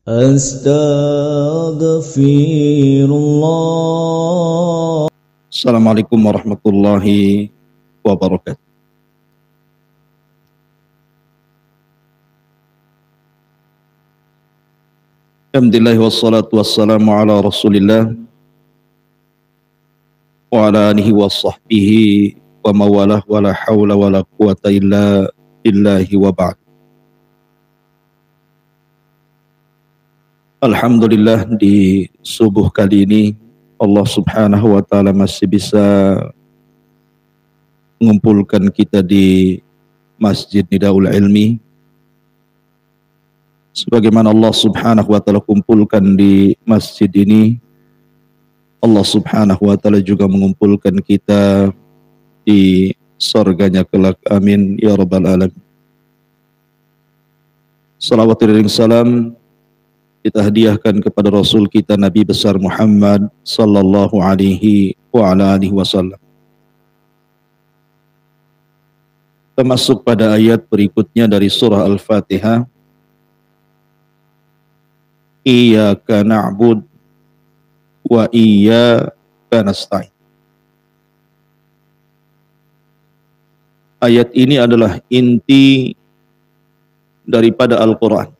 Astaghfirullah. Assalamualaikum warahmatullahi wabarakatuh. Alhamdulillah wassalatu wassalamu ala Rasulillah wa ala alihi wa sahbihi wa mawalah wa la hawla wa la quwata illa billahi wa ba'd. Alhamdulillah, di subuh kali ini Allah subhanahu wa ta'ala masih bisa mengumpulkan kita di Masjid Nidaul Ilmi sebagaimana Allah subhanahu wa ta'ala kumpulkan di masjid ini. Allah subhanahu wa ta'ala juga mengumpulkan kita di surganya kelak, amin ya rabbal alamin. Salawat dan salam kita hadiahkan kepada Rasul kita Nabi besar Muhammad sallallahu alaihi wa ala alihi wasallam. Kita masuk pada ayat berikutnya dari surah Al-Fatihah. Iyyaka na'bud wa iyyaka nasta'in. Ayat ini adalah inti daripada Al-Quran.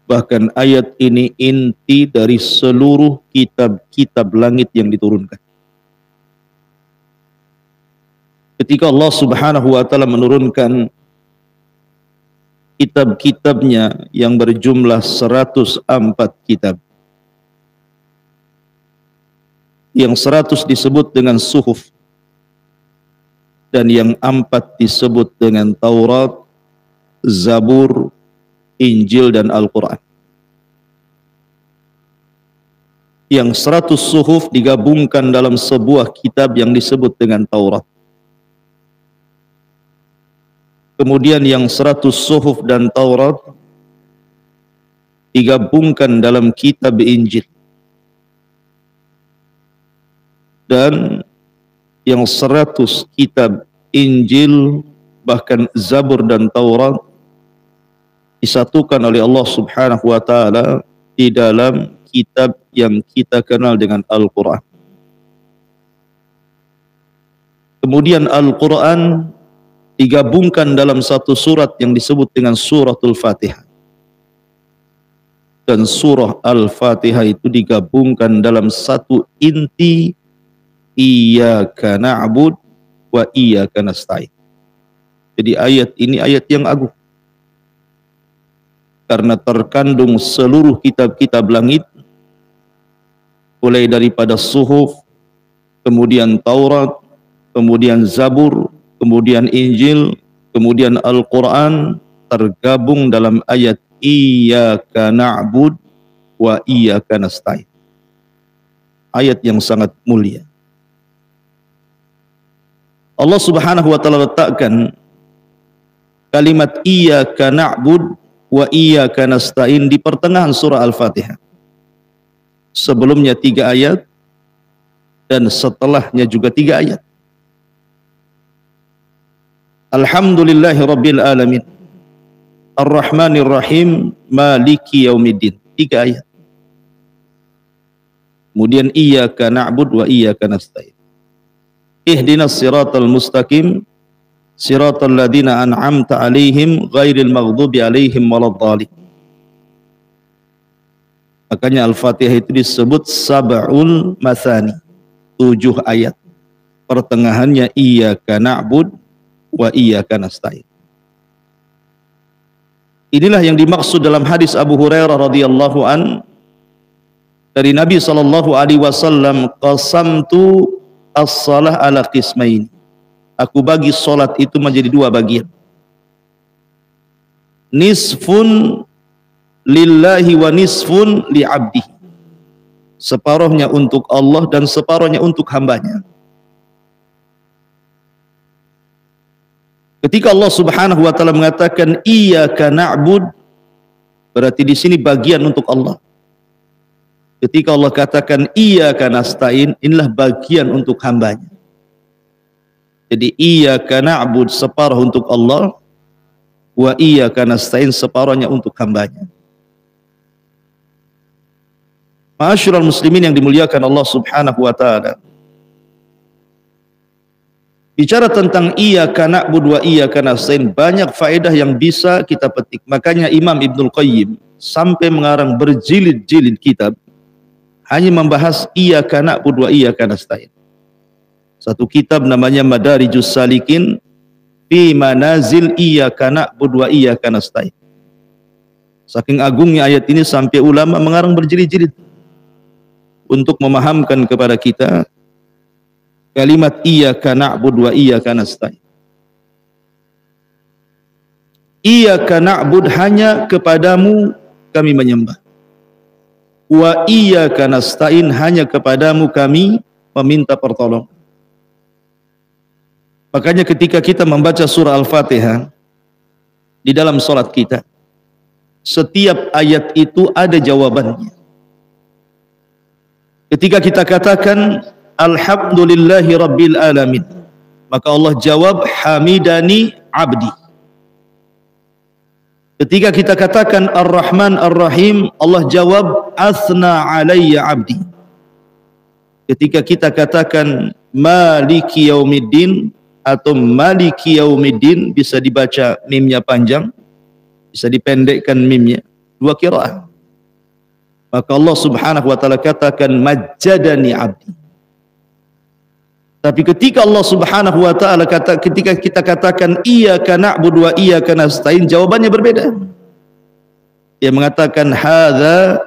Bahkan ayat ini inti dari seluruh kitab-kitab langit yang diturunkan. Ketika Allah subhanahu wa ta'ala menurunkan kitab-kitabnya yang berjumlah 104 kitab, yang 100 disebut dengan suhuf dan yang 4 disebut dengan Taurat, Zabur, Injil dan Al-Quran. Yang 100 suhuf digabungkan dalam sebuah kitab yang disebut dengan Taurat. Kemudian yang 100 suhuf dan Taurat digabungkan dalam kitab Injil. Dan yang 100 kitab Injil, bahkan Zabur dan Taurat, disatukan oleh Allah subhanahu wa ta'ala di dalam kitab yang kita kenal dengan Al-Quran. Kemudian Al-Quran digabungkan dalam satu surat yang disebut dengan suratul Fatihah. Dan surah Al-Fatihah itu digabungkan dalam satu inti, Iyyaka na'bud wa iyyaka nasta'in. Jadi ayat ini ayat yang agung, karena terkandung seluruh kitab-kitab langit, mulai daripada suhuf, kemudian Taurat, kemudian Zabur, kemudian Injil, kemudian Al-Quran, tergabung dalam ayat Iyyaka na'bud wa iyyaka nasta'in. Ayat yang sangat mulia. Allah subhanahu wa ta'ala letakkan kalimat Iyyaka na'bud wa iyyaka nasta'in di pertengahan surah Al-Fatihah. Sebelumnya 3 ayat dan setelahnya juga 3 ayat. Alhamdulillahi rabbil alamin, Ar-Rahmanir Rahim, Maliki yaumiddin. 3 ayat. Kemudian Iyyaka na'bud wa iyyaka nasta'in. Ihdinas siratal mustaqim, siratal ladzina an'amta 'alaihim ghairil maghdubi 'alaihim waladdallin. Makanya Al-Fatihah itu disebut sab'ul mathani, 7 ayat. Pertengahannya Iyyaka na'bud wa iyyaka nasta'in. Inilah yang dimaksud dalam hadis Abu Hurairah radhiyallahu an dari Nabi sallallahu alaihi wasallam, qasamtu as-shalah ala qismain. Aku bagi salat itu menjadi 2 bagian. Nisfun lillahi wa nisfun li 'abdihi. Separuhnya untuk Allah dan separuhnya untuk hambanya. Ketika Allah subhanahu wa ta'ala mengatakan Iyyaka na'bud, berarti di sini bagian untuk Allah. Ketika Allah katakan Iyyaka nasta'in, inilah bagian untuk hambanya. Jadi Iyyaka na'bud separuh untuk Allah, wa iyyaka nasta'in, separuhnya untuk hambanya. Ma'asyiral muslimin yang dimuliakan Allah Subhanahu wa taala. Bicara tentang iyyaka na'budu wa iyyaka nasta'in, banyak faedah yang bisa kita petik. Makanya Imam Ibnul Qayyim sampai mengarang berjilid-jilid kitab hanya membahas iyyaka na'budu wa iyyaka nasta'in. Satu kitab namanya Madarijus Salikin fi manazil iyyaka na'budu wa iyyaka nasta'in. Saking agungnya ayat ini sampai ulama mengarang berjilid-jilid untuk memahamkan kepada kita kalimat iyyaka na'budu wa iyyaka nasta'in. Iyyaka na'bud, hanya kepadamu kami menyembah. Wa iyyaka nasta'in, hanya kepadamu kami meminta pertolongan. Makanya ketika kita membaca surah Al-Fatihah di dalam salat kita, setiap ayat itu ada jawabannya. Ketika kita katakan alhamdulillahi rabbil alamin, maka Allah jawab hamidani abdi. Ketika kita katakan ar-Rahman ar-Rahim, Allah jawab asna alayya abdi. Ketika kita katakan maliki yaumiddin atau maliki yaumiddin, bisa dibaca mimnya panjang, bisa dipendekkan mimnya, dua qiraah. Maka Allah Subhanahu wa taala katakan majjadani abdi. Tapi ketika Allah Subhanahu wa taala ketika kita katakan iyyaka na'budu wa iyyaka nasta'in, jawabannya berbeda. Dia mengatakan hadza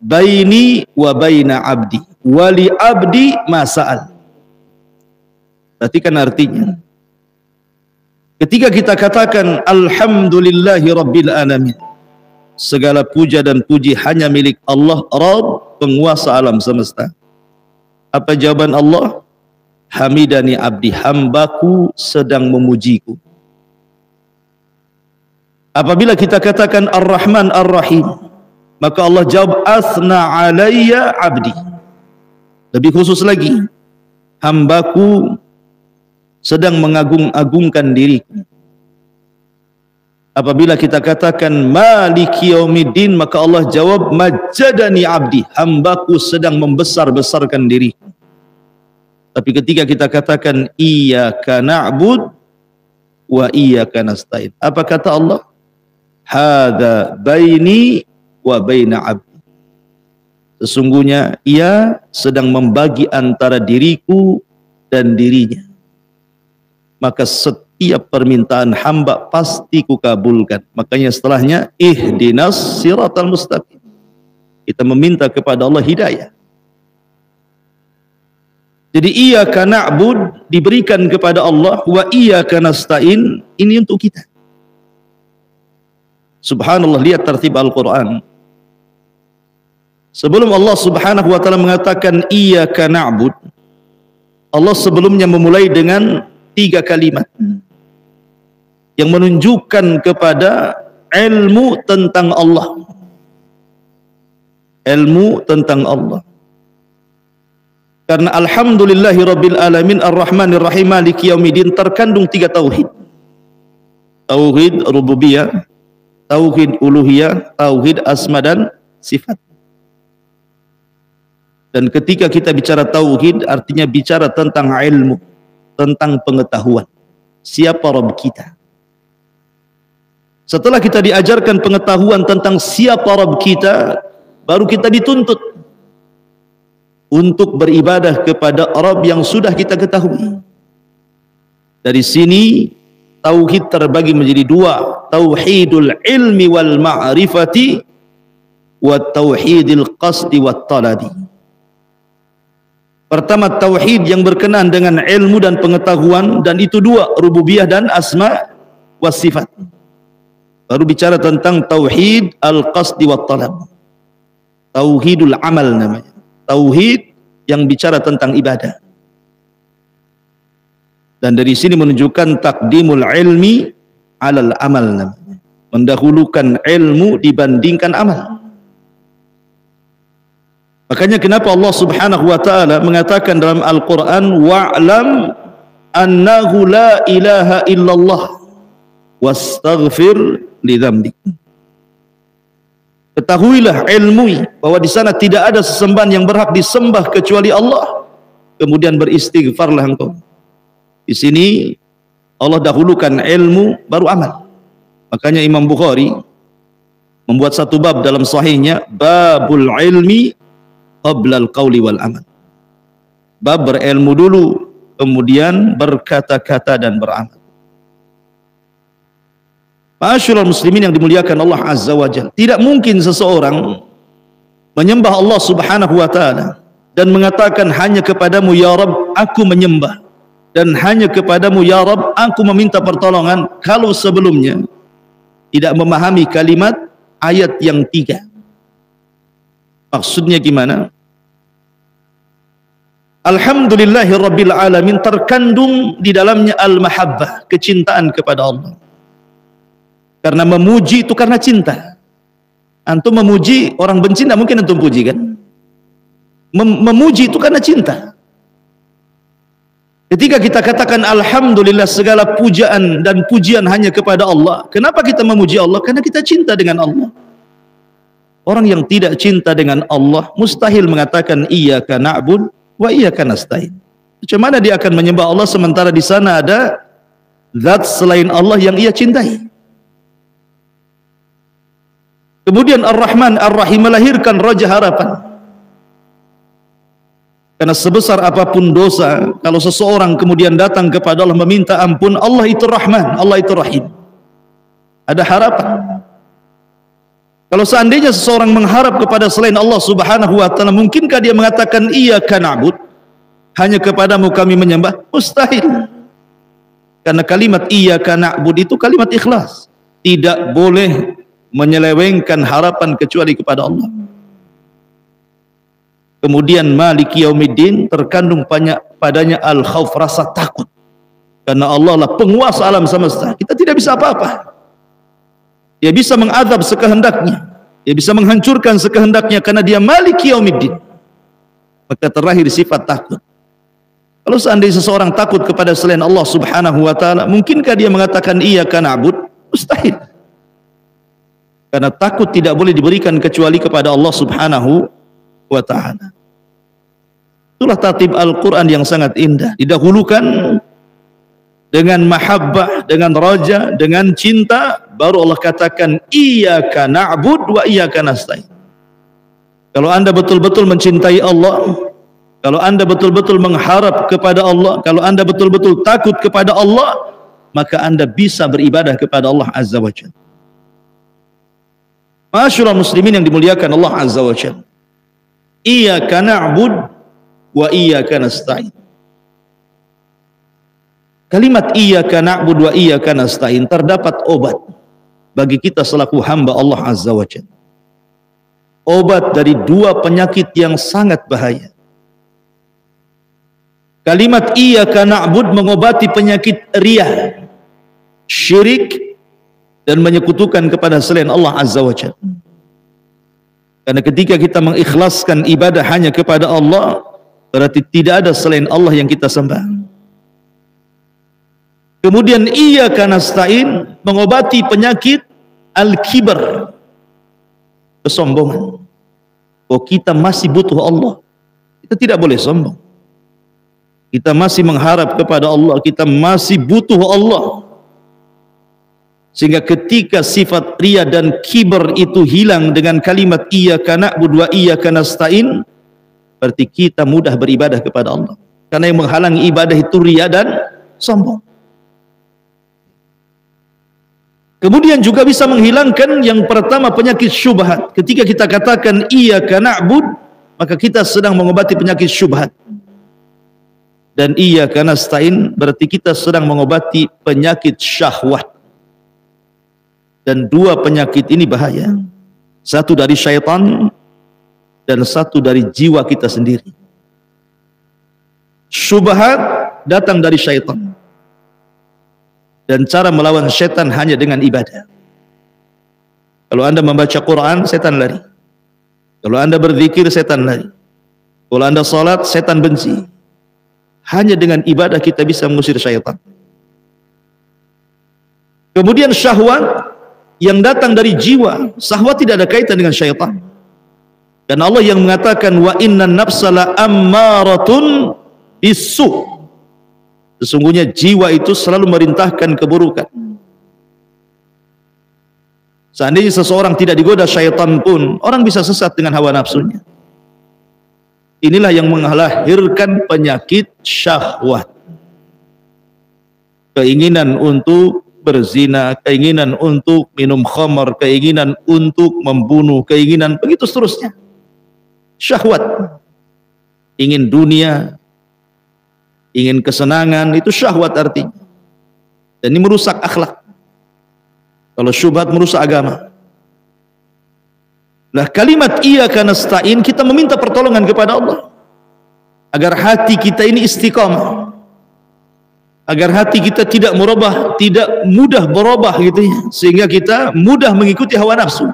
baini wa baina abdi wa li abdi ma sa'al. Berarti kan artinya ketika kita katakan alhamdulillahi rabbil alamin, segala puja dan puji hanya milik Allah, Rabb, penguasa alam semesta. Apa jawaban Allah? Hamidani abdi, hambaku sedang memujiku. Apabila kita katakan Ar-Rahman Ar-Rahim, maka Allah jawab asna alayya abdi. Lebih khusus lagi, hambaku sedang mengagung-agungkan diriku. Apabila kita katakan maliki yaumiddin, maka Allah jawab majjadani abdi, hambaku sedang membesar-besarkan diriku. Tapi ketika kita katakan iyyaka na'bud wa iyyaka nasta'in, apa kata Allah? Hadza baini wa baina abdi. Sesungguhnya ia sedang membagi antara diriku dan dirinya. Maka setiap permintaan hamba pasti kukabulkan. Makanya setelahnya ihdinas siratal mustaqim. Kita meminta kepada Allah hidayah. Jadi iyyaka na'bud diberikan kepada Allah, wa iyyaka nasta'in ini untuk kita. Subhanallah, lihat tertib Al-Quran. Sebelum Allah Subhanahu wa taala mengatakan iyyaka na'bud, Allah sebelumnya memulai dengan 3 kalimat yang menunjukkan kepada ilmu tentang Allah. Ilmu tentang Allah. Karena alhamdulillahi rabbil alamin ar-rahmanir rahim maliki yaumiddin terkandung 3 tauhid. Tauhid rububiyah, tauhid uluhiyah, tauhid asma dan sifat. Dan ketika kita bicara tauhid, artinya bicara tentang ilmu, tentang pengetahuan. Siapa Rabb kita? Setelah kita diajarkan pengetahuan tentang siapa Rabb kita, baru kita dituntut untuk beribadah kepada Rabb yang sudah kita ketahui. Dari sini tauhid terbagi menjadi 2, tauhidul ilmi wal ma'rifati wa tauhidil qasdi wat taladi. Pertama tauhid yang berkenaan dengan ilmu dan pengetahuan, dan itu 2, rububiyah dan asma was sifat. Baru bicara tentang tauhid al-qasdi wat talab. Tauhidul amal namanya. Tauhid yang bicara tentang ibadah. Dan dari sini menunjukkan takdimul ilmi alal amal namanya. Mendahulukan ilmu dibandingkan amal. Makanya kenapa Allah Subhanahu wa taala mengatakan dalam Al-Qur'an wa'lam annahu la ilaha illallah wastaghfir li dzambik. Ketahuilah, ilmui bahwa di sana tidak ada sesembahan yang berhak disembah kecuali Allah. Kemudian beristighfarlah engkau. Di sini Allah dahulukan ilmu baru amal. Makanya Imam Bukhari membuat satu bab dalam sahihnya, babul ilmi qabla al-qawli wal amal. Bab berilmu dulu, kemudian berkata-kata dan beramal. Ma'asyiral muslimin yang dimuliakan Allah Azza wa Jalla, tidak mungkin seseorang menyembah Allah Subhanahu wa taala dan mengatakan hanya kepadamu ya Rabb aku menyembah, dan hanya kepadamu ya Rabb aku meminta pertolongan, kalau sebelumnya tidak memahami kalimat ayat yang 3. Maksudnya gimana? Alhamdulillahi Rabbil Alamin terkandung di dalamnya al-mahabbah, kecintaan kepada Allah. Karena memuji itu karena cinta. Antum memuji, orang benci tidak mungkin antum puji kan? Memuji itu karena cinta. Ketika kita katakan alhamdulillah segala pujaan dan pujian hanya kepada Allah. Kenapa kita memuji Allah? Karena kita cinta dengan Allah. Orang yang tidak cinta dengan Allah mustahil mengatakan iyyaka na'bud wa iyyaka nasta'in. Macam mana dia akan menyembah Allah sementara di sana ada zat selain Allah yang ia cintai? Kemudian Ar-Rahman Ar-Rahim melahirkan Raja Harapan. Karena sebesar apapun dosa, kalau seseorang kemudian datang kepada Allah meminta ampun, Allah itu Rahman, Allah itu Rahim. Ada harapan. Kalau seandainya seseorang mengharap kepada selain Allah Subhanahu wa taala, mungkinkah dia mengatakan iyyaka na'bud, hanya kepadamu kami menyembah? Mustahil. Karena kalimat iyyaka na'bud itu kalimat ikhlas. Tidak boleh menyelewengkan harapan kecuali kepada Allah. Kemudian Maliki Yaumiddin terkandung padanya al-khauf, rasa takut. Karena Allah lah penguasa alam semesta. Kita tidak bisa apa-apa. Dia bisa mengadab sekehendaknya. Dia bisa menghancurkan sekehendaknya karena dia Maliki Yaumiddin. Maka terakhir sifat takut. Kalau seandainya seseorang takut kepada selain Allah Subhanahu wa taala, mungkinkah dia mengatakan iyyaka na'bud? Mustahil. Karena takut tidak boleh diberikan kecuali kepada Allah Subhanahu wa ta'ala. Itulah tertib Al-Quran yang sangat indah. Didahulukan dengan mahabbah, dengan raja, dengan cinta, baru Allah katakan iyyaka na'bud wa iyyaka nasta'in. Kalau anda betul-betul mencintai Allah, kalau anda betul-betul mengharap kepada Allah, kalau anda betul-betul takut kepada Allah, maka anda bisa beribadah kepada Allah Azza wa Jalla. Ma'asyiral muslimin yang dimuliakan Allah Azza wa Jalla, iyyaka na'bud wa iyyaka nasta'in. Kalimat iyyaka na'bud wa iyyaka nasta'in terdapat obat bagi kita selaku hamba Allah Azza wa Jalla. Obat dari dua penyakit yang sangat bahaya. Kalimat iyyaka na'bud mengobati penyakit riya, syirik, dan menyekutukan kepada selain Allah Azza wa Jalla. Karena ketika kita mengikhlaskan ibadah hanya kepada Allah, berarti tidak ada selain Allah yang kita sembah. Kemudian iyyaka nasta'in mengobati penyakit al-kibar, kesombongan. Oh, kita masih butuh Allah. Kita tidak boleh sombong. Kita masih mengharap kepada Allah, kita masih butuh Allah. Sehingga ketika sifat riya dan kibar itu hilang dengan kalimat iyyaka na'budu wa iyyaka nasta'in, berarti kita mudah beribadah kepada Allah. Karena yang menghalangi ibadah itu riya dan sombong. Kemudian juga bisa menghilangkan yang pertama penyakit syubhat. Ketika kita katakan iyyaka na'bud, maka kita sedang mengobati penyakit syubhat. Dan iyyaka nasta'in berarti kita sedang mengobati penyakit syahwat. Dan dua penyakit ini bahaya. Satu dari syaitan dan satu dari jiwa kita sendiri. Syubhat datang dari syaitan. Dan cara melawan syaitan hanya dengan ibadah. Kalau anda membaca Quran, setan lari. Kalau anda berzikir, setan lari. Kalau anda salat, setan benci. Hanya dengan ibadah kita bisa mengusir syaitan. Kemudian syahwat yang datang dari jiwa. Syahwat tidak ada kaitan dengan syaitan. Dan Allah yang mengatakan wa innan nafsala ammaratun bisu. Sesungguhnya jiwa itu selalu merintahkan keburukan. Seandainya seseorang tidak digoda syaitan pun, orang bisa sesat dengan hawa nafsunya. Inilah yang melahirkan penyakit syahwat. Keinginan untuk berzina, keinginan untuk minum khamar, keinginan untuk membunuh, keinginan begitu seterusnya. Syahwat. Ingin dunia, ingin kesenangan, itu syahwat artinya. Dan ini merusak akhlak. Kalau syubhat merusak agama. Nah, kalimat iyyaka nasta'in, kita meminta pertolongan kepada Allah agar hati kita ini istiqamah, agar hati kita tidak merubah, tidak mudah berubah gitu ya, sehingga kita mudah mengikuti hawa nafsu.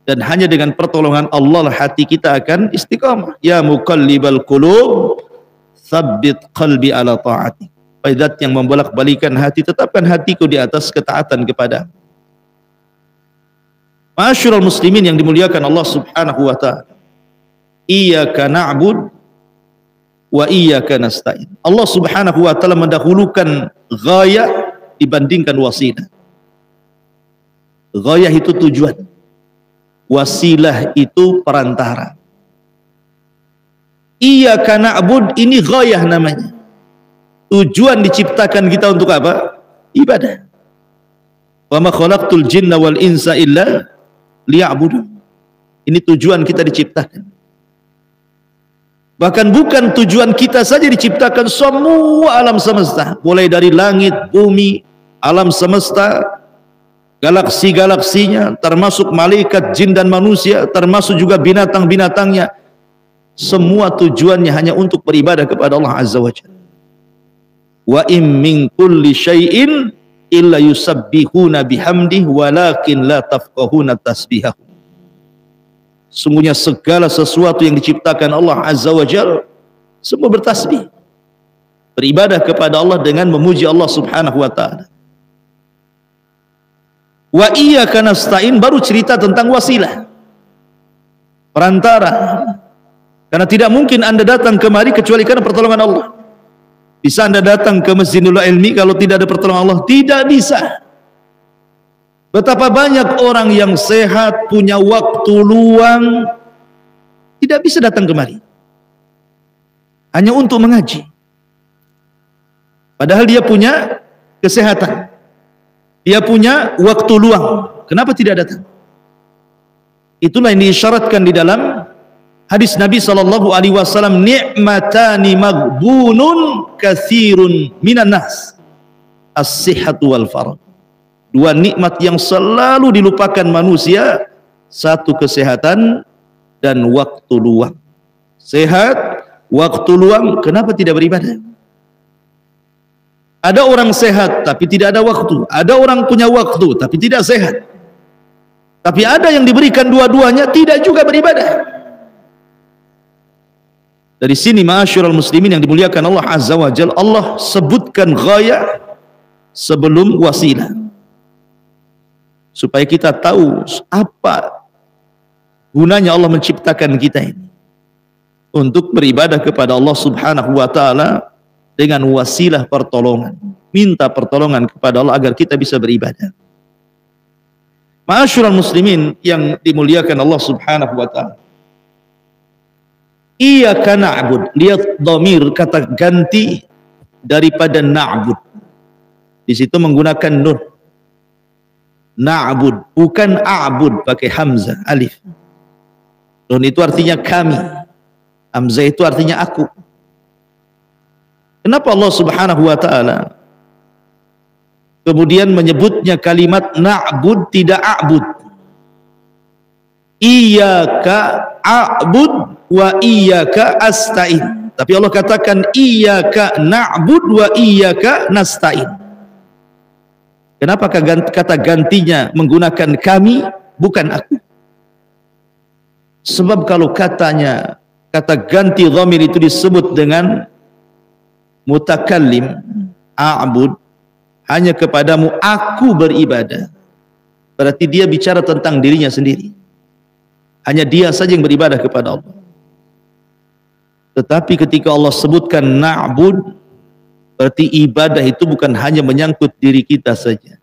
Dan hanya dengan pertolongan Allah hati kita akan istiqamah. Ya muqallibal qulub, tsabbit qalbi ala ta'atik. Zat yang membolak-balikan hati, tetapkan hatiku di atas ketaatan kepada. Ma'asyiral muslimin yang dimuliakan Allah Subhanahu wa taala. Iyyaka na'bud wa iyyaka nasta'in. Allah Subhanahu wa taala mendahulukan ghayah dibandingkan wasilah. Ghayah itu tujuan, wasilah itu perantara. Iyyaka na'bud ini ghayah namanya. Tujuan diciptakan kita untuk apa? Ibadah. Wa ma khalaqtul jinna wal insa illa liya'budun. Ini tujuan kita diciptakan. Bahkan bukan tujuan kita saja diciptakan, semua alam semesta, mulai dari langit, bumi, alam semesta, galaksi-galaksinya, termasuk malaikat, jin dan manusia, termasuk juga binatang-binatangnya. Semua tujuannya hanya untuk beribadah kepada Allah Azza wa Jalla. Wa in min kulli syai'in illa yusabbihuna bihamdihi walakin la tafqahuna tasbihahum. Sungguhnya segala sesuatu yang diciptakan Allah Azza wa Jalla semua bertasbih, beribadah kepada Allah dengan memuji Allah Subhanahu wa taala. Wa iyyaka nasta'in baru cerita tentang wasilah, perantara. Karena tidak mungkin Anda datang kemari kecuali karena pertolongan Allah. Bisa Anda datang ke Masjidul Ilmi kalau tidak ada pertolongan Allah? Tidak bisa. Betapa banyak orang yang sehat, punya waktu luang, tidak bisa datang kemari, hanya untuk mengaji. Padahal dia punya kesehatan, dia punya waktu luang. Kenapa tidak datang? Itulah yang diisyaratkan di dalam hadis Nabi SAW, ni'matani maghbunun katsirun minan nas, as-sihhatu wal faragh. Dua nikmat yang selalu dilupakan manusia, satu kesehatan dan waktu luang. Sehat, waktu luang, kenapa tidak beribadah? Ada orang sehat tapi tidak ada waktu, ada orang punya waktu tapi tidak sehat. Tapi ada yang diberikan dua-duanya tidak juga beribadah. Dari sini ma'asyiral muslimin yang dimuliakan Allah Azza wa Jalla, Allah sebutkan ghayah sebelum wasilah, supaya kita tahu apa gunanya Allah menciptakan kita ini, untuk beribadah kepada Allah Subhanahu wa taala dengan wasilah pertolongan, minta pertolongan kepada Allah agar kita bisa beribadah. Ma'asyiral muslimin yang dimuliakan Allah Subhanahu wa taala, iyyaka na'bud, lihat dhamir kata ganti daripada na'bud. Di situ menggunakan nun. Na'bud, bukan a'bud pakai hamzah, alif. Nun itu artinya kami. Hamzah itu artinya aku. Kenapa Allah Subhanahu wa taala kemudian menyebutnya kalimat na'bud tidak a'bud? Iyyaka a'bud wa iyyaka asta'in. Tapi Allah katakan iyyaka na'bud wa iyyaka nasta'in. Kenapa kata gantinya menggunakan kami bukan aku? Sebab kalau kata ganti dhamir itu disebut dengan mutakallim a'bud, hanya kepadamu aku beribadah. Berarti dia bicara tentang dirinya sendiri. Hanya dia saja yang beribadah kepada Allah. Tetapi ketika Allah sebutkan na'bud, berarti ibadah itu bukan hanya menyangkut diri kita saja,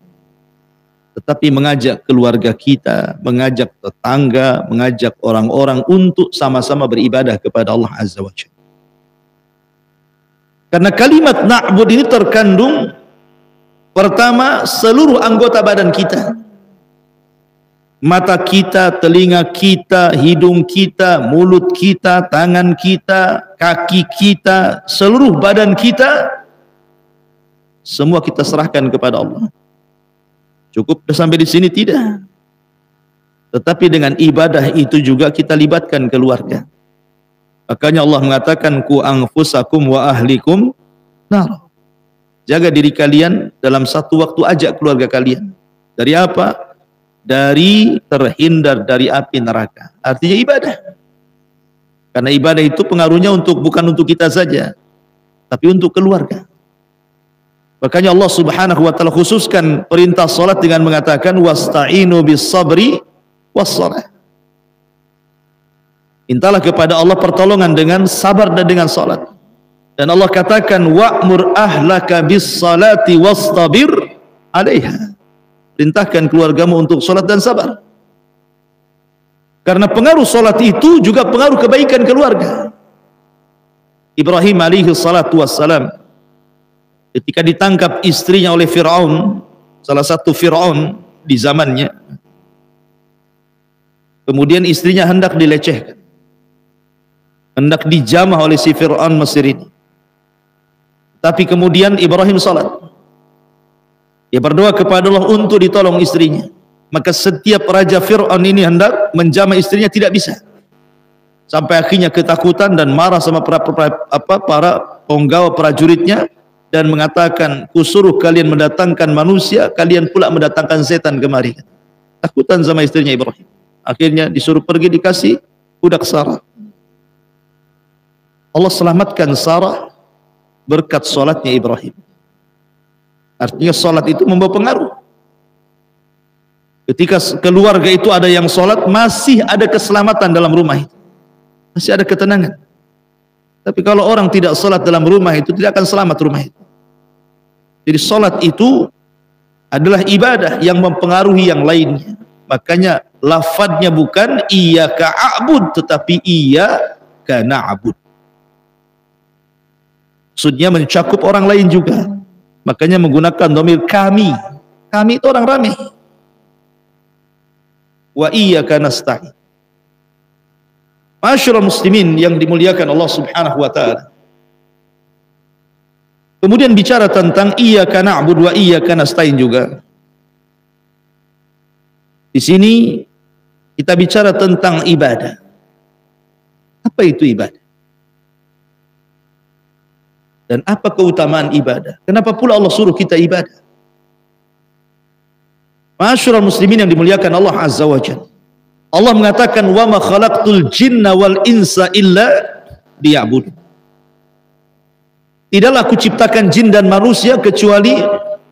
tetapi mengajak keluarga kita, mengajak tetangga, mengajak orang-orang untuk sama-sama beribadah kepada Allah Azza wa Jalla. Karena kalimat na'bud ini terkandung pertama seluruh anggota badan kita. Mata kita, telinga kita, hidung kita, mulut kita, tangan kita, kaki kita, seluruh badan kita, semua kita serahkan kepada Allah. Cukup sampai di sini? Tidak. Tetapi dengan ibadah itu juga kita libatkan keluarga. Makanya Allah mengatakan ku anfusakum wa ahlikum nar. Jaga diri kalian dalam satu waktu, ajak keluarga kalian. Dari apa? Dari terhindar dari api neraka. Artinya ibadah. Karena ibadah itu pengaruhnya bukan untuk kita saja, tapi untuk keluarga. Makanya Allah Subhanahu wa taala khususkan perintah salat dengan mengatakan wasta'inu bis sabri was shalah. Mintalah kepada Allah pertolongan dengan sabar dan dengan salat. Dan Allah katakan wa'mur ahlaka bis salati wastabir 'alaiha. Perintahkan keluargamu untuk salat dan sabar. Karena pengaruh salat itu juga pengaruh kebaikan keluarga. Ibrahim alaihi salatu wassalam ketika ditangkap istrinya oleh Fir'aun, salah satu Fir'aun di zamannya, kemudian istrinya hendak dilecehkan, hendak dijamah oleh si Fir'aun Mesir ini. Tapi kemudian Ibrahim salat. Dia berdoa kepada Allah untuk ditolong istrinya. Maka setiap raja Fir'aun ini hendak menjamah istrinya, tidak bisa. Sampai akhirnya ketakutan dan marah sama para penggawa prajuritnya dan mengatakan, kusuruh kalian mendatangkan manusia, kalian pula mendatangkan setan kemari. Takutan sama istrinya Ibrahim. Akhirnya disuruh pergi, dikasih budak Sarah. Allah selamatkan Sarah berkat salatnya Ibrahim. Artinya salat itu membawa pengaruh. Ketika keluarga itu ada yang salat, masih ada keselamatan dalam rumah itu, masih ada ketenangan. Tapi kalau orang tidak salat dalam rumah itu, tidak akan selamat rumah itu. Jadi salat itu adalah ibadah yang mempengaruhi yang lainnya. Makanya lafadznya bukan iyyaka a'bud, tetapi iyyaka na'bud. Maksudnya mencakup orang lain juga. Makanya menggunakan dhamir kami. Kami itu orang ramai. Wa iyyaka nasta'in. Ma'asyiral muslimin yang dimuliakan Allah Subhanahu wa taala. Kemudian bicara tentang iyyaka na'budu wa iyyaka nasta'in juga. Di sini kita bicara tentang ibadah. Apa itu ibadah? Dan apa keutamaan ibadah? Kenapa pula Allah suruh kita ibadah? Ma'asyiral muslimin yang dimuliakan Allah Azza wa Jalla. Allah mengatakan wa ma khalaqtul jinna wal insa illa liya'budun. Tidaklah aku ciptakan jin dan manusia kecuali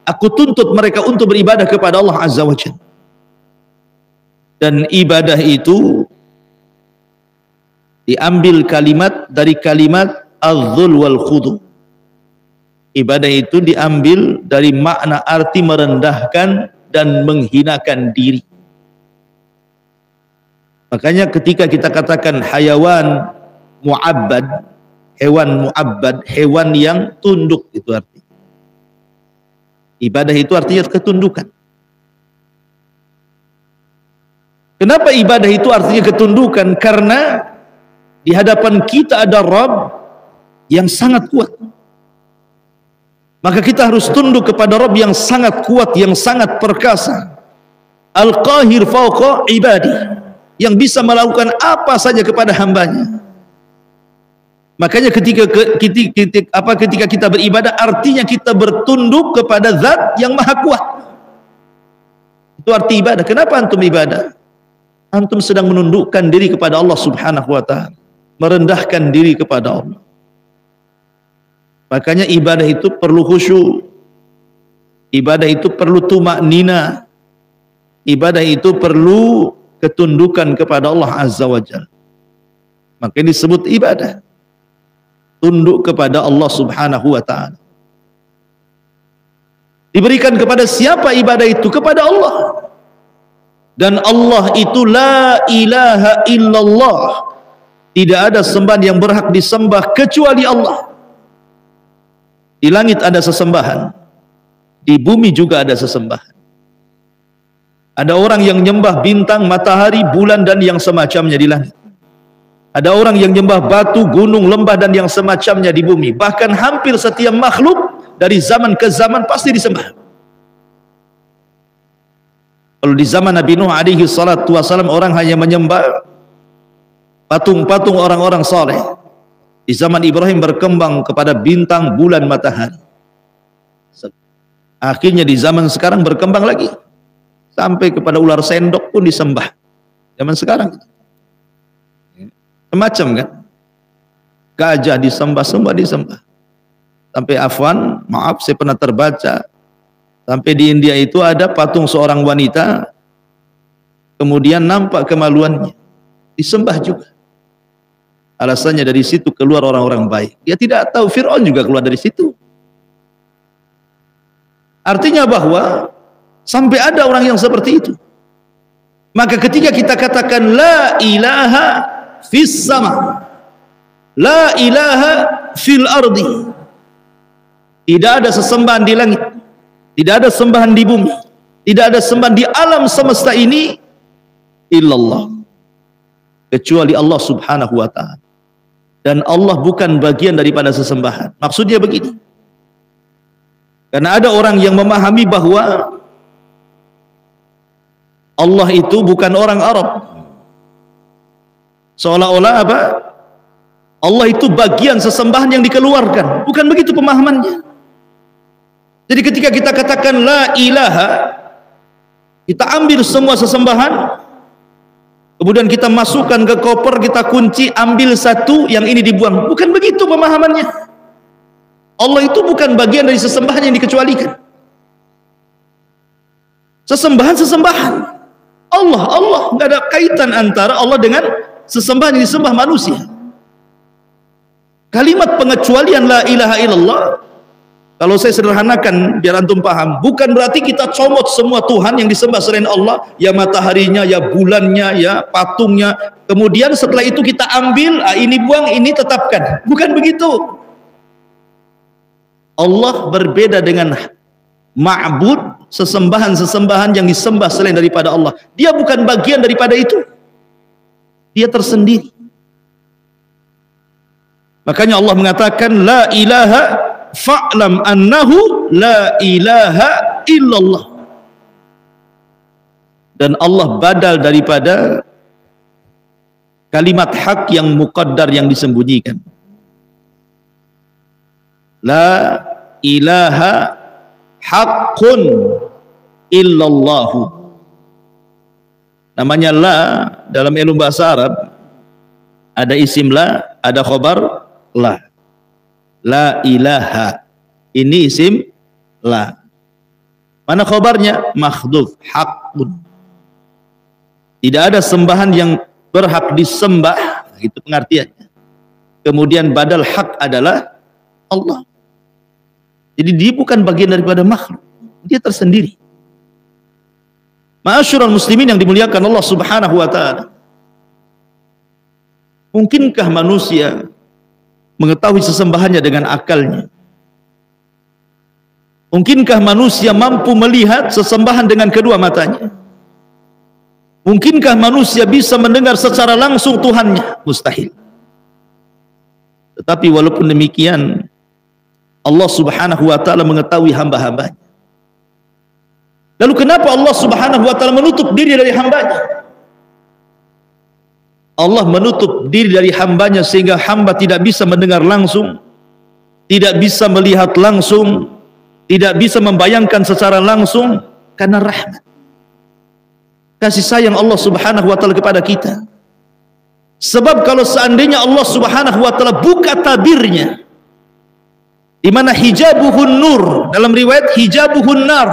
aku tuntut mereka untuk beribadah kepada Allah Azza wa Jalla. Dan ibadah itu diambil kalimat dari kalimat az-zul wal khudu. Ibadah itu diambil dari makna arti merendahkan dan menghinakan diri. Makanya ketika kita katakan hayawan mu'abbad, hewan mu'abbad, hewan yang tunduk, itu artinya. Ibadah itu artinya ketundukan. Kenapa ibadah itu artinya ketundukan? Karena di hadapan kita ada Rabb yang sangat kuat. Maka kita harus tunduk kepada Rabb yang sangat kuat, yang sangat perkasa. Al-Qahir fawqa ibadi, yang bisa melakukan apa saja kepada hambanya. Makanya ketika kita beribadah, artinya kita bertunduk kepada Zat yang maha kuat. Itu arti ibadah. Kenapa antum ibadah? Antum sedang menundukkan diri kepada Allah Subhanahu wa ta'ala, merendahkan diri kepada Allah. Makanya ibadah itu perlu khusyuk. Ibadah itu perlu tumaknina. Ibadah itu perlu ketundukan kepada Allah Azza wa Jalla. Maka disebut ibadah. Tunduk kepada Allah Subhanahu wa ta'ala. Diberikan kepada siapa ibadah itu? Kepada Allah. Dan Allah itu la ilaha illallah. Tidak ada sembahan yang berhak disembah kecuali Allah. Di langit ada sesembahan, di bumi juga ada sesembahan. Ada orang yang nyembah bintang, matahari, bulan dan yang semacamnya di langit. Ada orang yang nyembah batu, gunung, lembah dan yang semacamnya di bumi. Bahkan hampir setiap makhluk dari zaman ke zaman pasti disembah. Kalau di zaman Nabi Nuh alaihi salatu wasalam orang hanya menyembah patung-patung orang-orang saleh. Di zaman Ibrahim berkembang kepada bintang, bulan, matahari. Akhirnya di zaman sekarang berkembang lagi. Sampai kepada ular sendok pun disembah. Zaman sekarang. Semacam kan. Gajah disembah, disembah. Sampai afwan, maaf saya pernah terbaca. Sampai di India itu ada patung seorang wanita. Kemudian nampak kemaluannya. Disembah juga. Alasannya dari situ keluar orang-orang baik. Dia tidak tahu Fir'aun juga keluar dari situ. Artinya bahwa sampai ada orang yang seperti itu. Maka ketika kita katakan la ilaha fis sama, la ilaha fil ardi, tidak ada sesembahan di langit, tidak ada sembahan di bumi, tidak ada sembahan di alam semesta ini illallah, kecuali Allah Subhanahu wa ta'ala. Dan Allah bukan bagian daripada sesembahan. Maksudnya begini, karena ada orang yang memahami bahwa Allah itu bukan orang Arab, seolah-olah apa? Allah itu bagian sesembahan yang dikeluarkan. Bukan begitu pemahamannya. Jadi ketika kita katakan la ilaha, kita ambil semua sesembahan, kemudian kita masukkan ke koper, kita kunci, ambil satu, yang ini dibuang. Bukan begitu pemahamannya. Allah itu bukan bagian dari sesembahan yang dikecualikan. Sesembahan. Allah, nggak ada kaitan antara Allah dengan sesembahan yang disembah manusia. Kalimat pengecualian la ilaha illallah, kalau saya sederhanakan biar antum paham, bukan berarti kita comot semua Tuhan yang disembah selain Allah, ya mataharinya, ya bulannya, ya patungnya, kemudian setelah itu kita ambil, ini buang, ini tetapkan. Bukan begitu. Allah berbeda dengan ma'bud, sesembahan-sesembahan yang disembah selain daripada Allah. Dia bukan bagian daripada itu. Dia tersendiri. Makanya Allah mengatakan la ilaha fa'lam annahu la ilaha illallah. Dan Allah badal daripada kalimat hak yang muqaddar yang disembunyikan. La ilaha haqqun illallahu. Namanya la dalam ilmu bahasa Arab ada isim la, ada khobar la. La ilaha, ini isim la. Mana khobarnya? Makhdhuf, haqqun. Tidak ada sembahan yang berhak disembah, itu pengertiannya. Kemudian badal hak adalah Allah. Jadi dia bukan bagian daripada makhluk, dia tersendiri. Ma'asyiral muslimin yang dimuliakan Allah Subhanahu wa ta'ala. Mungkinkah manusia mengetahui sesembahannya dengan akalnya? Mungkinkah manusia mampu melihat sesembahan dengan kedua matanya? Mungkinkah manusia bisa mendengar secara langsung Tuhannya? Mustahil. Tetapi walaupun demikian, Allah Subhanahu wa ta'ala mengetahui hamba-hambanya. Lalu kenapa Allah Subhanahu wa ta'ala menutup diri dari hambanya? Allah menutup diri dari hambanya sehingga hamba tidak bisa mendengar langsung, tidak bisa melihat langsung, tidak bisa membayangkan secara langsung, karena rahmat, kasih sayang Allah Subhanahu wa ta'ala kepada kita. Sebab kalau seandainya Allah Subhanahu wa ta'ala buka tabirnya, di mana hijabuhun nur, dalam riwayat hijabuhun nar,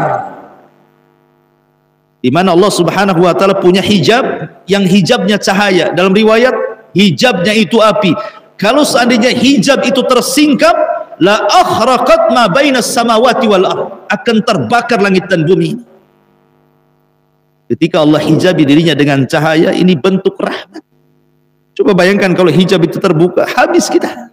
di mana Allah Subhanahu wa taala punya hijab yang hijabnya cahaya, dalam riwayat hijabnya itu api. Kalau seandainya hijab itu tersingkap, la akhraqat ma bainas samawati wal ard, akan terbakar langit dan bumi. Ketika Allah hijabi dirinya dengan cahaya, ini bentuk rahmat. Coba bayangkan kalau hijab itu terbuka, habis kita.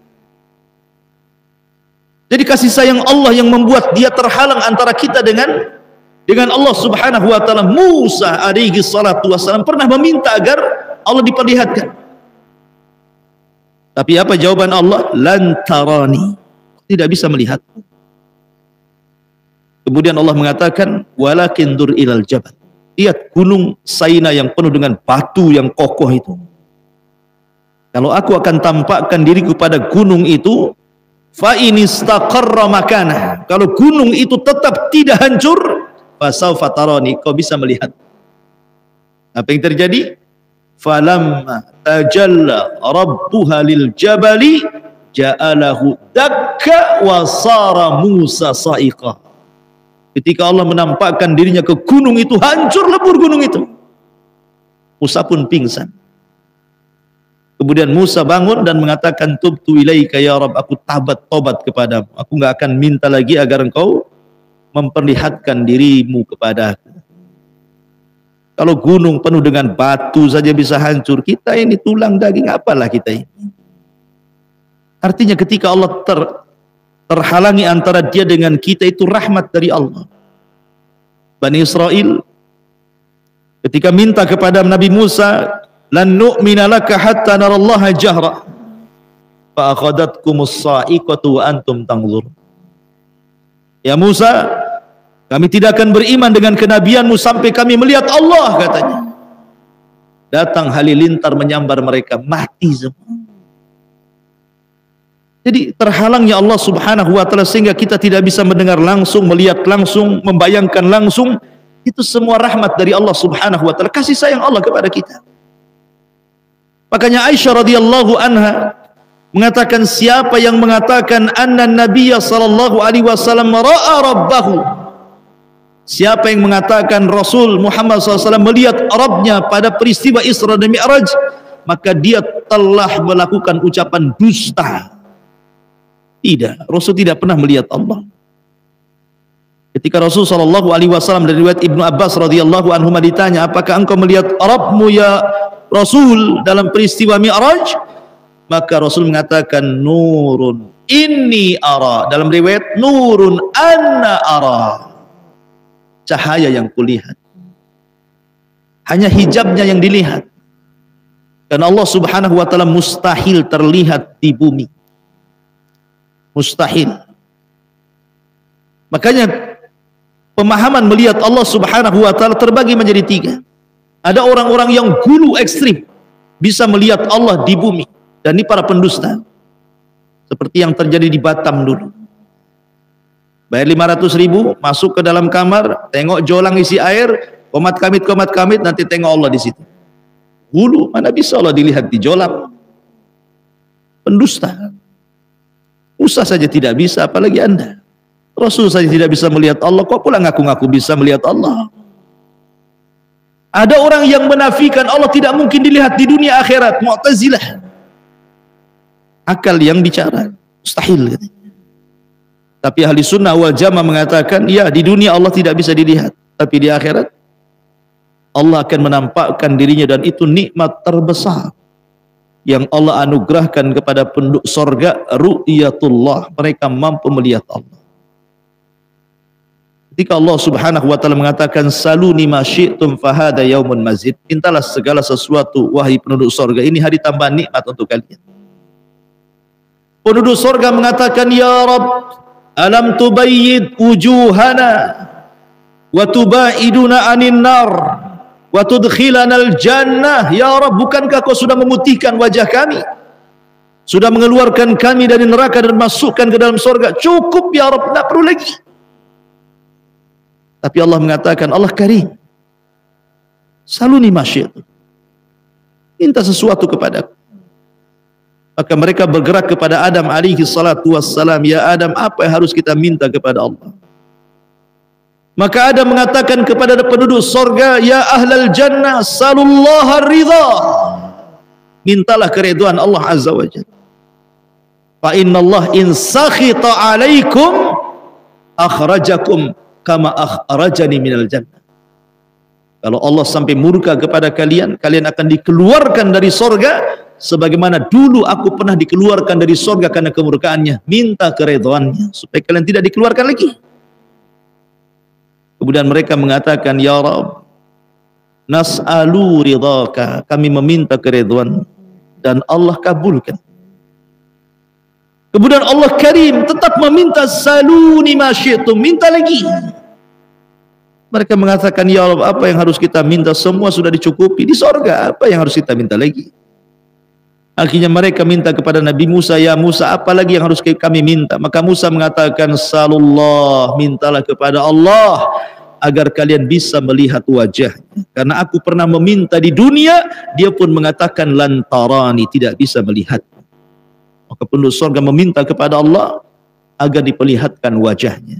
Jadi kasih sayang Allah yang membuat dia terhalang antara kita dengan Allah Subhanahu wa taala. Musa alaihi salatu wassalam pernah meminta agar Allah diperlihatkan. Tapi apa jawaban Allah? Lan tarani. Tidak bisa melihat. Kemudian Allah mengatakan, walakin dur ilal jabal. Lihat gunung Saina yang penuh dengan batu yang kokoh itu. Kalau aku akan tampakkan diriku pada gunung itu, fa in istaqarra makanah, kalau gunung itu tetap tidak hancur, fasaufa tarani, kau bisa melihat. Apa yang terjadi? Falamma tajalla rabbuha lil jabali ja'alahu dakka wa sara Musa sa'iqa. Ketika Allah menampakkan dirinya ke gunung itu, hancur lebur gunung itu. Musa pun pingsan. Kemudian Musa bangun dan mengatakan, tubtu ilaika ya Rabb, aku tobat kepadamu. Aku nggak akan minta lagi agar engkau memperlihatkan dirimu kepadaku. Kalau gunung penuh dengan batu saja bisa hancur, kita ini tulang daging, apalah kita ini. Artinya ketika Allah terhalangi antara dia dengan kita, itu rahmat dari Allah. Bani Israel ketika minta kepada Nabi Musa, lan nu'mina laka hatta narallaha jahra fa akhadatkumus sa'iqatu wa antum tanzur. Ya Musa, kami tidak akan beriman dengan kenabianmu sampai kami melihat Allah, katanya. Datang halilintar menyambar mereka, mati semua. Jadi terhalangnya Allah Subhanahu wa taala sehingga kita tidak bisa mendengar langsung, melihat langsung, membayangkan langsung. Itu semua rahmat dari Allah Subhanahu wa taala, kasih sayang Allah kepada kita. Makanya Aisyah radhiyallahu anha mengatakan, siapa yang mengatakan anna nabiyya sallallahu alaihi wasallam ra'a rabbahu, siapa yang mengatakan Rasul Muhammad SAW melihat Rabbnya pada peristiwa Isra dan Mi'raj, maka dia telah melakukan ucapan dusta. Tidak, Rasul tidak pernah melihat Allah. Ketika Rasul sallallahu alaihi wasallam dari riwayat Ibnu Abbas radhiyallahu anhu ditanya, apakah engkau melihat Rabbmu ya Rasul dalam peristiwa Mi'raj? Maka Rasul mengatakan, nurun inni ara, dalam riwayat nurun anna ara, cahaya yang kulihat. Hanya hijabnya yang dilihat. Dan Allah Subhanahu wa taala mustahil terlihat di bumi. Mustahil. Makanya pemahaman melihat Allah Subhanahu wa taala terbagi menjadi tiga. Ada orang-orang yang gulu ekstrim, bisa melihat Allah di bumi, dan ini para pendusta. Seperti yang terjadi di Batam dulu. Bayar 500.000, masuk ke dalam kamar, tengok jolang isi air, komat kamit, nanti tengok Allah di situ. Gulu, mana bisa Allah dilihat di jolang? Pendusta. Musa saja tidak bisa, apalagi Anda. Rasul saja tidak bisa melihat Allah, kok pula ngaku-ngaku bisa melihat Allah? Ada orang yang menafikan Allah tidak mungkin dilihat di dunia akhirat, Mu'tazilah. Akal yang bicara, mustahil. Tapi ahli sunnah wal jamaah mengatakan, ya di dunia Allah tidak bisa dilihat, tapi di akhirat Allah akan menampakkan dirinya, dan itu nikmat terbesar yang Allah anugerahkan kepada penduduk sorga, ru'yatullah, mereka mampu melihat Allah. Ketika Allah Subhanahu wa taala mengatakan, saluni ma syi'tum fahada yaumun mazid, mintalah segala sesuatu wahai penduduk sorga, ini hari tambahan nikmat untuk kalian. Penduduk sorga mengatakan, ya Rabb, alam tubayyid wujuhana wa tubaiduna anin nar wa tudkhilanal jannah. Ya Rabb, bukankah kau sudah memutihkan wajah kami, sudah mengeluarkan kami dari neraka dan masukkan ke dalam surga? Cukup ya Rabb, tidak perlu lagi. Tapi Allah mengatakan, Allah karim, saluni ma syi'tum, minta sesuatu kepadaku. Maka mereka bergerak kepada Adam alaihi salatu wassalam, ya Adam, apa yang harus kita minta kepada Allah? Maka Adam mengatakan kepada penduduk sorga, ya ahlal jannah, salullaha ridha, mintalah keridhaan Allah azza wa jalla. Fa inna Allah in sakhita alaikum akhrajakum kama akhrajani minal jannah. Kalau Allah sampai murka kepada kalian, kalian akan dikeluarkan dari sorga sebagaimana dulu aku pernah dikeluarkan dari sorga karena kemurkaannya. Minta keridhaannya supaya kalian tidak dikeluarkan lagi. Kemudian mereka mengatakan, ya Rabb, nas'alu ridhaka, kami meminta keridhaan, dan Allah kabulkan. Kemudian Allah Karim tetap meminta, saluni ma syi'tum, minta lagi. Mereka mengatakan, ya Allah, apa yang harus kita minta? Semua sudah dicukupi di sorga, apa yang harus kita minta lagi? Akhirnya mereka minta kepada Nabi Musa, ya Musa, apa lagi yang harus kami minta? Maka Musa mengatakan, salullah, mintalah kepada Allah agar kalian bisa melihat wajahnya. Karena aku pernah meminta di dunia, dia pun mengatakan lantarani, tidak bisa melihat. Maka penduduk surga meminta kepada Allah agar diperlihatkan wajahnya.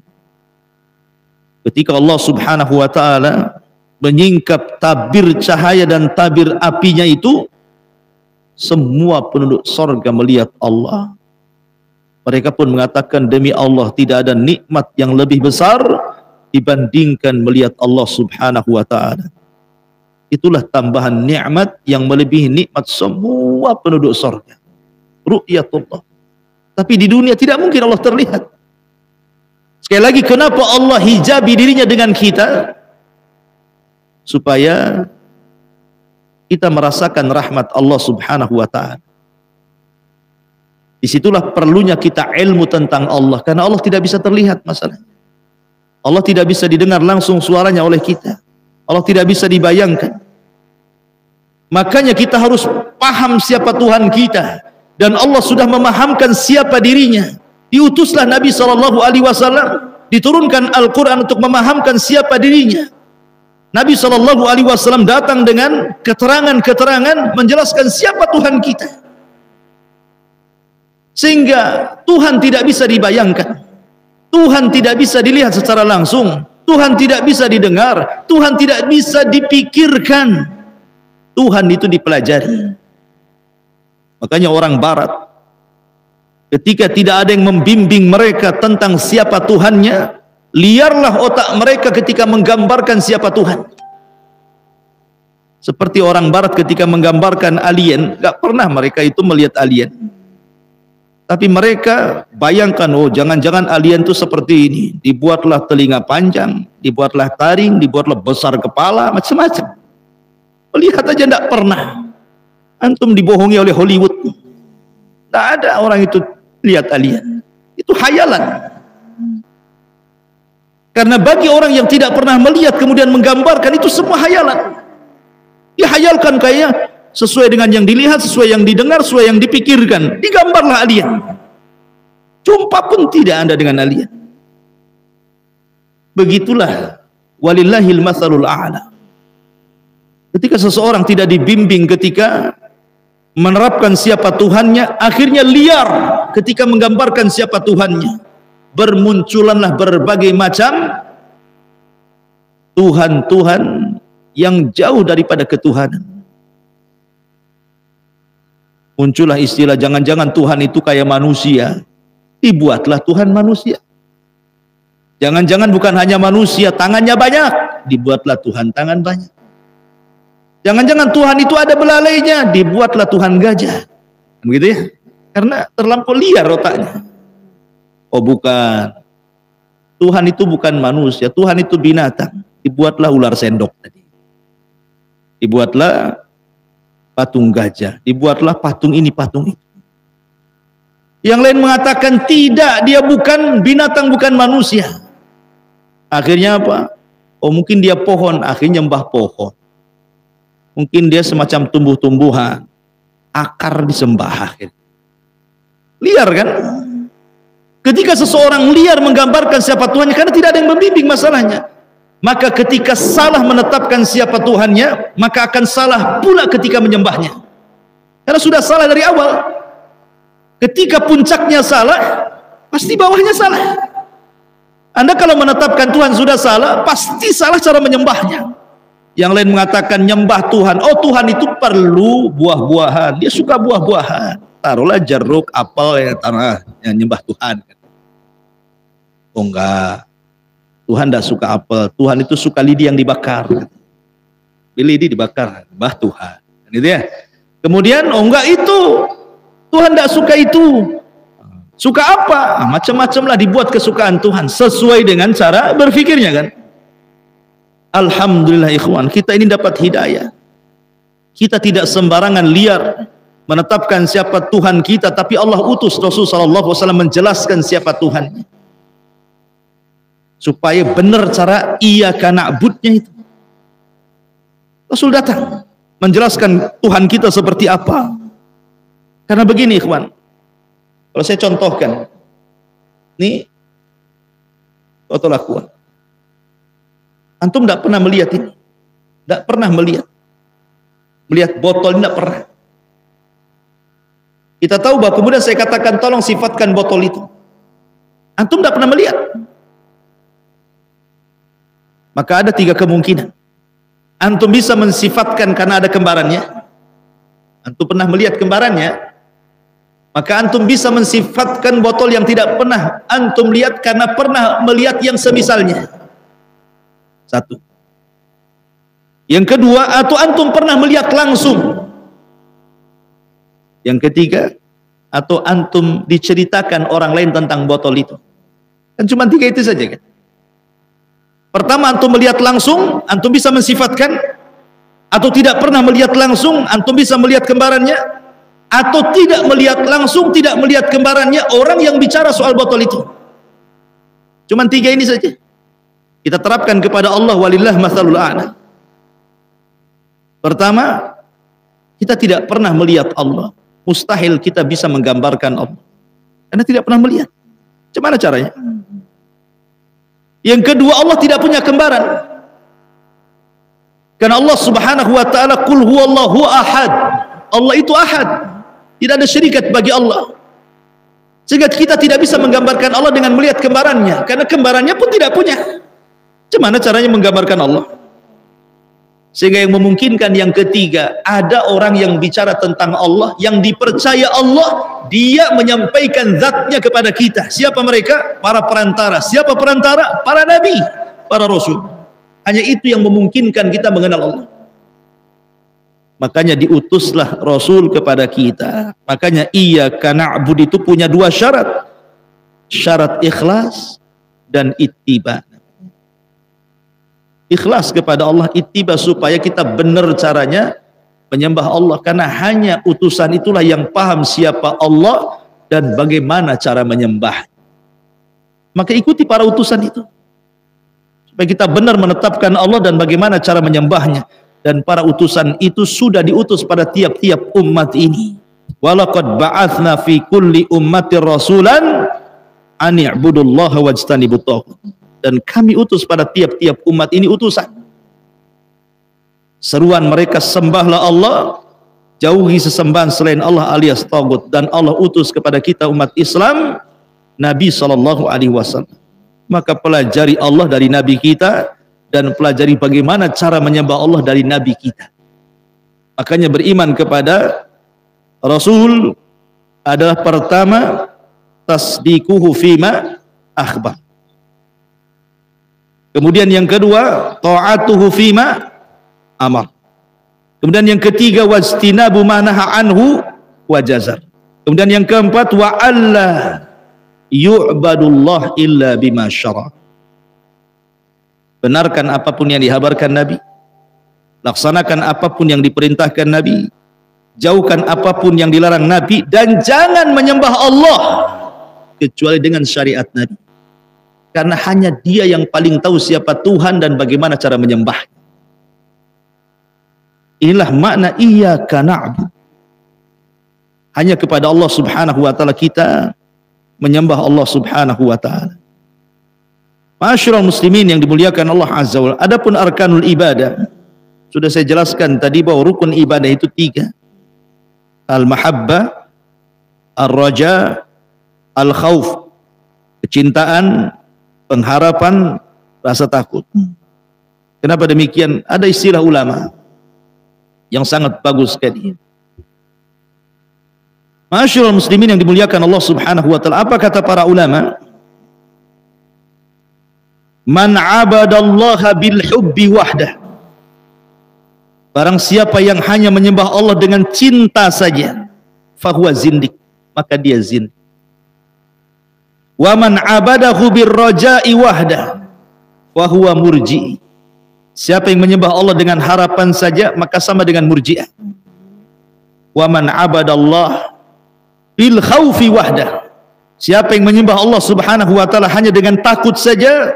Ketika Allah subhanahu wa ta'ala menyingkap tabir cahaya dan tabir apinya itu, semua penduduk surga melihat Allah. Mereka pun mengatakan, demi Allah tidak ada nikmat yang lebih besar dibandingkan melihat Allah subhanahu wa ta'ala. Itulah tambahan nikmat yang melebihi nikmat semua penduduk surga, ru'yatullah. Tapi di dunia tidak mungkin Allah terlihat. Sekali lagi, kenapa Allah hijabi dirinya dengan kita? Supaya kita merasakan rahmat Allah subhanahu wa ta'ala. Disitulah perlunya kita ilmu tentang Allah, karena Allah tidak bisa terlihat masalahnya. Allah tidak bisa didengar langsung suaranya oleh kita. Allah tidak bisa dibayangkan. Makanya kita harus paham siapa Tuhan kita, dan Allah sudah memahamkan siapa dirinya. Diutuslah Nabi SAW, diturunkan Al-Quran untuk memahamkan siapa dirinya. Nabi SAW datang dengan keterangan-keterangan menjelaskan siapa Tuhan kita, sehingga Tuhan tidak bisa dibayangkan, Tuhan tidak bisa dilihat secara langsung, Tuhan tidak bisa didengar, Tuhan tidak bisa dipikirkan. Tuhan itu dipelajari. Makanya orang barat, ketika tidak ada yang membimbing mereka tentang siapa Tuhannya, liarlah otak mereka ketika menggambarkan siapa Tuhan. Seperti orang barat ketika menggambarkan alien, gak pernah mereka itu melihat alien. Tapi mereka bayangkan, oh jangan-jangan alien itu seperti ini. Dibuatlah telinga panjang, dibuatlah taring, dibuatlah besar kepala, macam-macam. Melihat aja gak pernah. Antum dibohongi oleh Hollywood. Gak ada orang itu lihat alien. Itu hayalan. Karena bagi orang yang tidak pernah melihat kemudian menggambarkan, itu semua hayalan. Dihayalkan kayaknya sesuai dengan yang dilihat, sesuai yang didengar, sesuai yang dipikirkan. Digambarlah alien. Jumpa pun tidak ada dengan alien. Begitulah walillahil matsalul a'la. Ketika seseorang tidak dibimbing ketika menerapkan siapa Tuhannya, akhirnya liar ketika menggambarkan siapa Tuhannya. Bermunculanlah berbagai macam Tuhan-Tuhan yang jauh daripada ketuhanan. Muncullah istilah jangan-jangan Tuhan itu kayak manusia. Dibuatlah Tuhan manusia. Jangan-jangan bukan hanya manusia, tangannya banyak. Dibuatlah Tuhan tangan banyak. Jangan-jangan Tuhan itu ada belalainya. Dibuatlah Tuhan gajah. Begitu ya? Karena terlampau liar otaknya. Oh bukan, Tuhan itu bukan manusia, Tuhan itu binatang. Dibuatlah ular sendok tadi, dibuatlah patung gajah, dibuatlah patung ini, patung itu. Yang lain mengatakan tidak, dia bukan binatang, bukan manusia. Akhirnya apa? Oh mungkin dia pohon, akhirnya nyembah pohon. Mungkin dia semacam tumbuh-tumbuhan, akar disembah. Liar kan? Ketika seseorang liar menggambarkan siapa Tuhannya karena tidak ada yang membimbing masalahnya, maka ketika salah menetapkan siapa Tuhannya, maka akan salah pula ketika menyembahnya. Karena sudah salah dari awal. Ketika puncaknya salah, pasti bawahnya salah. Anda kalau menetapkan Tuhan sudah salah, pasti salah cara menyembahnya. Yang lain mengatakan nyembah Tuhan, oh Tuhan itu perlu buah-buahan, dia suka buah-buahan. Taruhlah jeruk, apel, ya tanah yang nyembah Tuhan. Oh enggak, Tuhan tidak suka apel, Tuhan itu suka lidi yang dibakar. Lidi dibakar, mbah Tuhan. Gitu ya. Kemudian, oh enggak itu, Tuhan tidak suka itu. Suka apa? Macam-macam lah dibuat kesukaan Tuhan sesuai dengan cara berpikirnya kan. Alhamdulillah ikhwan, kita ini dapat hidayah. Kita tidak sembarangan liar menetapkan siapa Tuhan kita, tapi Allah utus Rasul sallallahu alaihi wasallam menjelaskan siapa Tuhan. Supaya benar cara iyyaka na'budnya itu. Rasul datang menjelaskan Tuhan kita seperti apa. Karena begini ikhwan, kalau saya contohkan, ini foto lakuan. Antum tidak pernah melihat ini, tidak pernah melihat botol ini, tidak pernah. Kita tahu bahwa kemudian saya katakan tolong sifatkan botol itu. Antum tidak pernah melihat. Maka ada 3 kemungkinan. Antum bisa mensifatkan karena ada kembarannya. Antum pernah melihat kembarannya. Maka antum bisa mensifatkan botol yang tidak pernah antum lihat karena pernah melihat yang semisalnya. 1. Yang kedua, atau antum pernah melihat langsung. Yang ketiga, atau antum diceritakan orang lain tentang botol itu. Kan cuma 3 itu saja kan. Pertama, antum melihat langsung, antum bisa mensifatkan. Atau tidak pernah melihat langsung, antum bisa melihat kembarannya. Atau tidak melihat langsung, tidak melihat kembarannya orang yang bicara soal botol itu. Cuma 3 ini saja. Kita terapkan kepada Allah, walillah mathalul a'la. Pertama, kita tidak pernah melihat Allah. Mustahil kita bisa menggambarkan Allah. Karena tidak pernah melihat. Bagaimana caranya? Yang kedua, Allah tidak punya kembaran. Karena Allah subhanahu wa ta'ala, qul huwallahu ahad. Allah itu ahad. Tidak ada syirikat bagi Allah. Sehingga kita tidak bisa menggambarkan Allah dengan melihat kembarannya. Karena kembarannya pun tidak punya. Bagaimana caranya menggambarkan Allah? Sehingga yang memungkinkan yang ketiga, ada orang yang bicara tentang Allah, yang dipercaya Allah, dia menyampaikan zatnya kepada kita. Siapa mereka? Para perantara. Siapa perantara? Para nabi, para rasul. Hanya itu yang memungkinkan kita mengenal Allah. Makanya diutuslah Rasul kepada kita. Makanya iyyaka na'budu itu punya 2 syarat. Syarat ikhlas dan ittiba. Ikhlas kepada Allah, ittiba supaya kita benar caranya menyembah Allah. Karena hanya utusan itulah yang paham siapa Allah dan bagaimana cara menyembah. Maka ikuti para utusan itu. Supaya kita benar menetapkan Allah dan bagaimana cara menyembahnya. Dan para utusan itu sudah diutus pada tiap-tiap umat ini. Walaqad ba'atsna fi kulli ummatir rasulan an i'budullaha wajtanibut taghut. Dan kami utus pada tiap-tiap umat ini utusan. Seruan mereka, sembahlah Allah, jauhi sesembahan selain Allah alias taghut. Dan Allah utus kepada kita umat Islam Nabi SAW. Maka pelajari Allah dari Nabi kita dan pelajari bagaimana cara menyembah Allah dari Nabi kita. Makanya beriman kepada Rasul adalah pertama tasdiquhu fima akhbar. Kemudian yang kedua ta'atuhu fima amar. Kemudian yang ketiga wajtinabu ma naha anhu wa jazar. Kemudian yang keempat wa alla yu'badullah illa bima syara. Benarkan apapun yang dihabarkan Nabi, laksanakan apapun yang diperintahkan Nabi, jauhkan apapun yang dilarang Nabi, dan jangan menyembah Allah kecuali dengan syariat Nabi. Karena hanya Dia yang paling tahu siapa Tuhan dan bagaimana cara menyembah. Inilah makna iyyaka na'budu. Hanya kepada Allah subhanahu wa ta'ala kita menyembah Allah subhanahu wa ta'ala. Ma'asyiral muslimin yang dimuliakan Allah azza wa jalla. Adapun arkanul ibadah, sudah saya jelaskan tadi bahwa rukun ibadah itu 3. Al-mahabbah, ar-raja, al-khauf, kecintaan, pengharapan, rasa takut. Kenapa demikian? Ada istilah ulama yang sangat bagus sekali. Ma'asyiral muslimin yang dimuliakan Allah Subhanahu wa taala, apa kata para ulama? Man 'abadallaha bil hubbi wahdah. Barang siapa yang hanya menyembah Allah dengan cinta saja, fahuwa zindik, maka dia zindik. Wa man 'abadahu bir raja'i wahdah, fahuwa murji. Siapa yang menyembah Allah dengan harapan saja, maka sama dengan murji'ah. Wa man 'abadallah bil khaufi wahdah. Siapa yang menyembah Allah Subhanahu wa taala hanya dengan takut saja,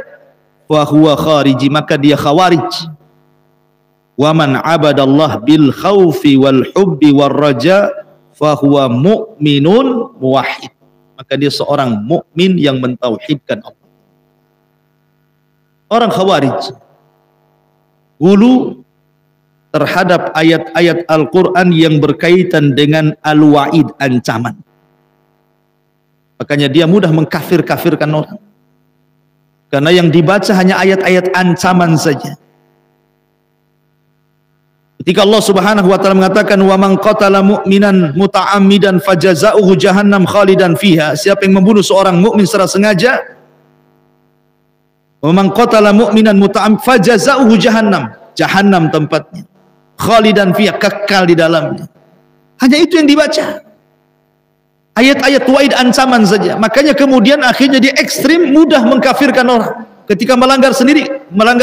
fahuwa khariji, maka dia khawarij. Wa man 'abadallah bil khaufi wal hubbi war raja fahuwa mu'minun muwahhid, maka dia seorang mukmin yang mentauhidkan Allah. Orang khawarij hulu terhadap ayat-ayat Al-Quran yang berkaitan dengan al-wa'id, ancaman. Makanya dia mudah mengkafir-kafirkan orang, karena yang dibaca hanya ayat-ayat ancaman saja. Ketika Allah Subhanahu wa taala mengatakan wa man qatala mu'minan muta'ammidan fajaza'uhu jahannam khalidan fiha, siapa yang membunuh seorang mukmin secara sengaja, wa man qatala mu'minan muta'ammidan fajaza'uhu jahannam, jahannam tempatnya, khalidan fiha, kekal di dalamnya. Hanya itu yang dibaca, ayat-ayat wa'id, ancaman saja. Makanya kemudian akhirnya dia ekstrim, mudah mengkafirkan orang. Ketika melanggar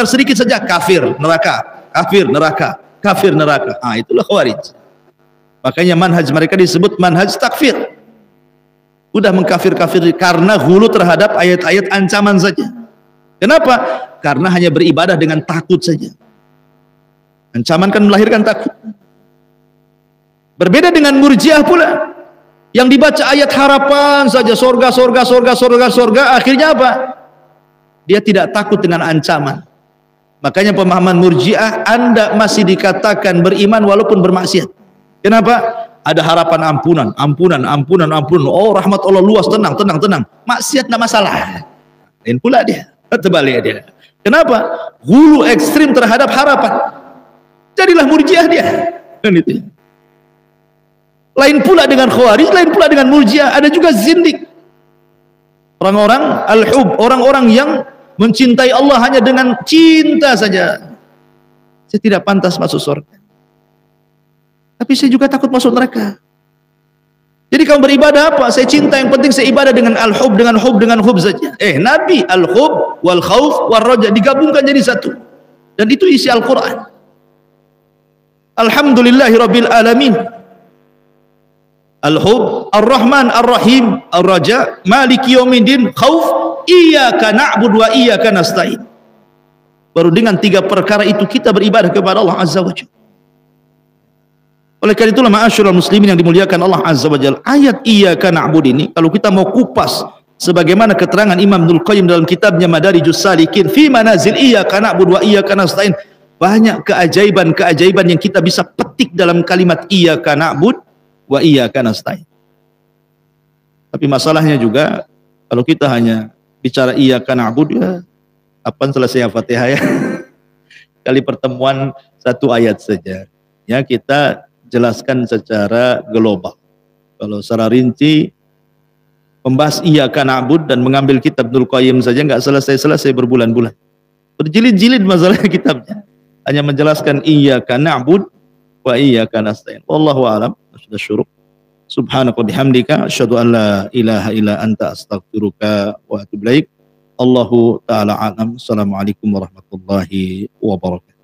sedikit saja kafir neraka, kafir neraka, kafir neraka. Itulah khawarij. Makanya manhaj mereka disebut manhaj takfir. Udah mengkafir-kafir karena hulu terhadap ayat-ayat ancaman saja. Kenapa? Karena hanya beribadah dengan takut saja. Ancaman kan melahirkan takut. Berbeda dengan murjiah pula, yang dibaca ayat harapan saja, sorga, sorga, sorga, sorga, sorga. Akhirnya apa? Dia tidak takut dengan ancaman. Makanya pemahaman murjiah, Anda masih dikatakan beriman walaupun bermaksiat. Kenapa? Ada harapan ampunan, ampunan, ampunan, ampunan. Oh, rahmat Allah luas, tenang, tenang, tenang. Maksiat tidak masalah. Lain pula dia, terbalik dia. Kenapa? Hulu ekstrim terhadap harapan. Jadilah murjiah dia. Dan itu. Lain pula dengan khawarij, lain pula dengan murjiah. Ada juga zindik. Orang-orang al-hub, orang-orang yang mencintai Allah hanya dengan cinta saja. Saya tidak pantas masuk surga, tapi saya juga takut masuk neraka. Jadi kamu beribadah apa? Saya cinta, yang penting saya ibadah dengan al-hub, dengan hub, dengan hub saja. Nabi al-hub wal khauf wal raja digabungkan jadi satu, dan itu isi Al-Quran. Alhamdulillahi rabbil alamin, al-hub, ar-rahman, ar-rahim, ar-raja, maliki yaumiddin, khauf, iyyaka na'budu wa iyyaka nasta'in. Baru dengan tiga perkara itu kita beribadah kepada Allah Azza wa Jalla. Oleh karena itulah ma'asyiral muslimin yang dimuliakan Allah Azza wa Jalla, ayat iyyaka na'budu ini kalau kita mau kupas sebagaimana keterangan Imam Ibnul Qayyim dalam kitabnya Madarijus Salikin fi manazil iyyaka na'budu wa iyyaka nasta'in, banyak keajaiban-keajaiban yang kita bisa petik dalam kalimat iyyaka na'budu wa iyyaka nasta'in. Tapi masalahnya juga kalau kita hanya bicara iyyaka na'budu, ya kapan selesai Al-Fatihah ya? Kali pertemuan satu ayat saja. Ya, kita jelaskan secara global. Kalau secara rinci membahas iyyaka na'budu dan mengambil kitab Ibnul Qayyim saja nggak selesai-selesai, berbulan-bulan. Berjilid-jilid masalah kitabnya. Hanya menjelaskan iyyaka na'budu wa iyyaka nasta'in. Wallahu a'lam. Sudah syuruk. Subhanaka wa bihamdika asyhadu an la ilaha illa anta astaghfiruka wa atubu ilaik. Allahu ta'ala a'lam. Assalamualaikum warahmatullahi wabarakatuh.